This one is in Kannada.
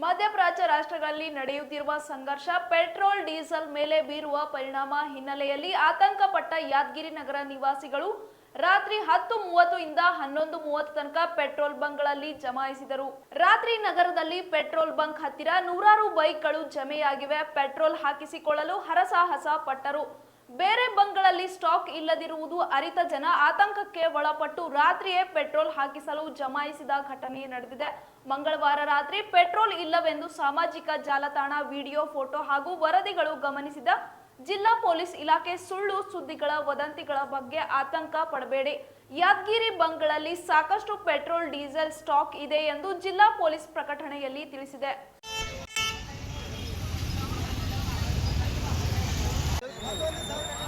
ಮಧ್ಯಪ್ರಾಚ್ಯ ರಾಷ್ಟ್ರಗಳಲ್ಲಿ ನಡೆಯುತ್ತಿರುವ ಸಂಘರ್ಷ ಪೆಟ್ರೋಲ್ ಡೀಸೆಲ್ ಮೇಲೆ ಬೀರುವ ಪರಿಣಾಮ ಹಿನ್ನೆಲೆಯಲ್ಲಿ ಆತಂಕಪಟ್ಟ ಯಾದಗಿರಿ ನಗರ ನಿವಾಸಿಗಳು ರಾತ್ರಿ 10:30 ಇಂದ 11:30 ತನಕ ಪೆಟ್ರೋಲ್ ಬಂಕ್ಗಳಲ್ಲಿ ಜಮಾಯಿಸಿದರು. ರಾತ್ರಿ ನಗರದಲ್ಲಿ ಪೆಟ್ರೋಲ್ ಬಂಕ್ ಹತ್ತಿರ ನೂರಾರು ಬೈಕ್ಗಳು ಜಮೆಯಾಗಿವೆ. ಪೆಟ್ರೋಲ್ ಹಾಕಿಸಿಕೊಳ್ಳಲು ಹರಸಾಹಸ ಪಟ್ಟರು. ಬೇರೆ ಬಂಕ್ಗಳಲ್ಲಿ ಸ್ಟಾಕ್ ಇಲ್ಲದಿರುವುದು ಅರಿತ ಜನ ಆತಂಕಕ್ಕೆ ಒಳಪಟ್ಟು ರಾತ್ರಿಯೇ ಪೆಟ್ರೋಲ್ ಹಾಕಿಸಲು ಜಮಾಯಿಸಿದ ಘಟನೆ ನಡೆದಿದೆ. ಮಂಗಳವಾರ ರಾತ್ರಿ ಪೆಟ್ರೋಲ್ ಇಲ್ಲವೆಂದು ಸಾಮಾಜಿಕ ಜಾಲತಾಣ ವಿಡಿಯೋ, ಫೋಟೋ ಹಾಗೂ ವರದಿಗಳು ಗಮನಿಸಿದ ಜಿಲ್ಲಾ ಪೊಲೀಸ್ ಇಲಾಖೆ ಸುಳ್ಳು ಸುದ್ದಿಗಳ ವದಂತಿಗಳ ಬಗ್ಗೆ ಆತಂಕ ಪಡಬೇಡಿ. ಯಾದಗಿರಿ ಬಂಕ್ಗಳಲ್ಲಿ ಸಾಕಷ್ಟು ಪೆಟ್ರೋಲ್ ಡೀಸೆಲ್ ಸ್ಟಾಕ್ ಇದೆ ಎಂದು ಜಿಲ್ಲಾ ಪೊಲೀಸ್ ಪ್ರಕಟಣೆಯಲ್ಲಿ ತಿಳಿಸಿದೆ. Gracias.